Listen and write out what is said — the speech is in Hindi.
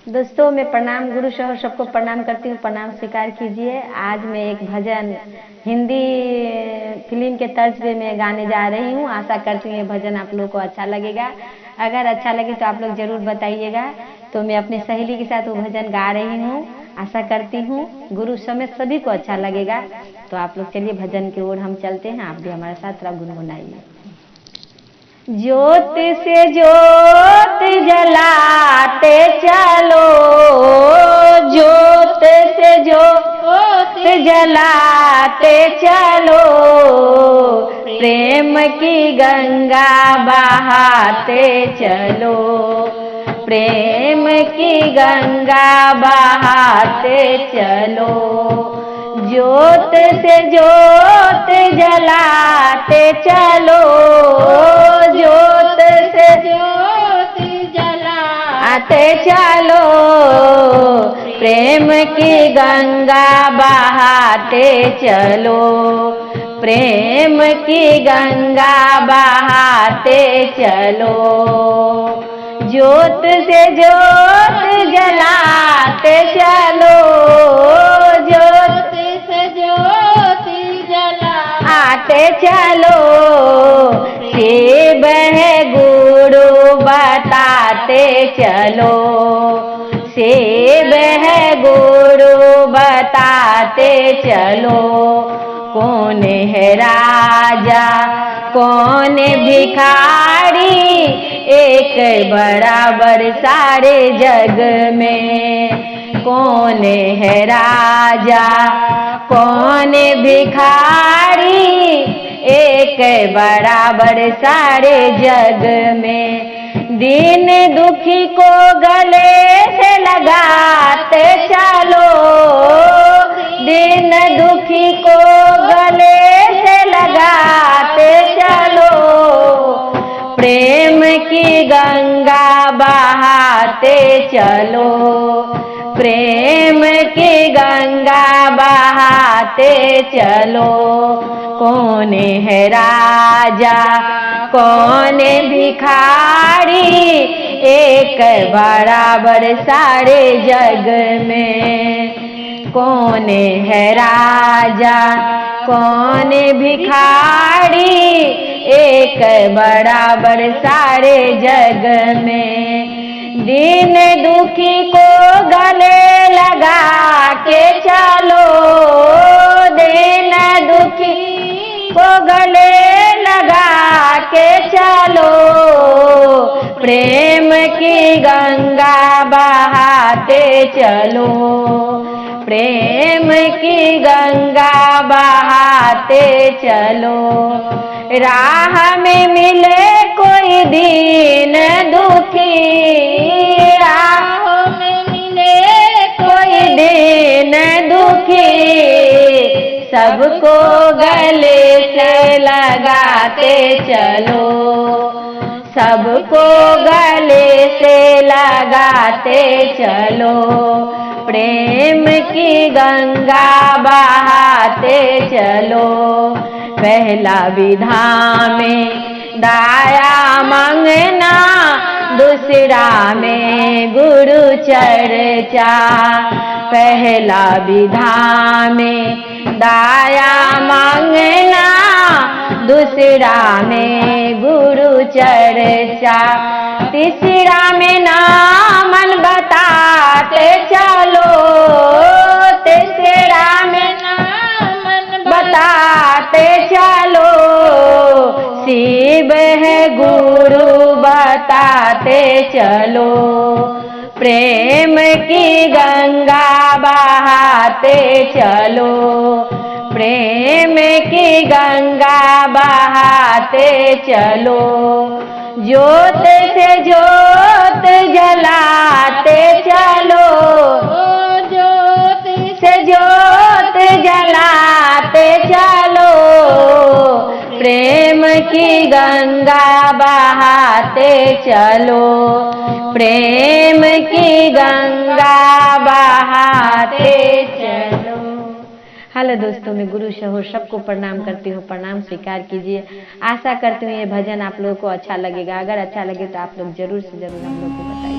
दोस्तों मैं प्रणाम गुरु शहर सबको प्रणाम करती हूँ, प्रणाम स्वीकार कीजिए। आज मैं एक भजन हिंदी फिल्म के तर्ज पे मैं गाने जा रही हूँ। आशा करती हूँ ये भजन आप लोगों को अच्छा लगेगा। अगर अच्छा लगे तो आप लोग जरूर बताइएगा। तो मैं अपनी सहेली के साथ वो भजन गा रही हूँ। आशा करती हूँ गुरु समेत सभी को अच्छा लगेगा। तो आप लोग चलिए भजन की ओर हम चलते हैं। आप भी हमारे साथ थोड़ा गुनगुनाइए। ज्योत से ज्योत जलाते चलो, ज्योत से ज्योत जलाते चलो, प्रेम की गंगा बहाते चलो, प्रेम की गंगा बहाते चलो। ज्योत से ज्योत जलाते चलो, ज्योत से ज्योत जलाते चलो, प्रेम की गंगा बहाते चलो, प्रेम की गंगा बहाते चलो। ज्योत से ज्योत जलाते चलो, ज्योत से ज्योत जलाते चलो, शिव है गुरु बताते चलो, शिव है गुरु बताते चलो। कौन है राजा कौन भिखारी, एक बराबर सारे जग में। कौन है राजा कौन भिखारी, एक बराबर सारे जग में। दीन दुखी को गले से लगाते चलो, दीन दुखी को गले से लगाते चलो, प्रेम की गंगा बहाते चलो, प्रेम की गंगा बहाते चलो। कौन है राजा कौन भिखारी, एक बराबर सारे जग में। कौन है राजा कौन भिखारी, एक बराबर सारे जग में। दीन दुखी को गले लगा के चलो, दीन दुखी को गले लगा के चलो, प्रेम की गंगा बहाते चलो, प्रेम की गंगा बहाते चलो। राह में मिले कोई दीन दुखी, राह में मिले कोई दीन दुखी, सबको गले से लगाते चलो, सबको गले से लगाते चलो, प्रेम की गंगा बहाते चलो। पहला विधा में दाया मांगना, दूसरा में गुरु चर्चा। पहला विधा में दाया मांगना, दूसरा में गुरु चर्चा, तीसरा में नामन बताते चलो, तीसरा में नामन बताते चलो, शिव है गुरु बताते चलो, प्रेम की गंगा बहाते चलो, प्रेम की गंगा बहाते चलो। ज्योत से ज्योत जलाते चलो, ज्योत से ज्योत जलाते चलो, प्रेम की गंगा बहाते चलो, प्रेम की गंगा बहाते चलो। हेलो दोस्तों, मैं गुरु शहर सबको प्रणाम करती हूँ, प्रणाम स्वीकार कीजिए। आशा करती हूँ ये भजन आप लोगों को अच्छा लगेगा। अगर अच्छा लगे तो आप लोग जरूर से जरूर हम लोग को बताइए।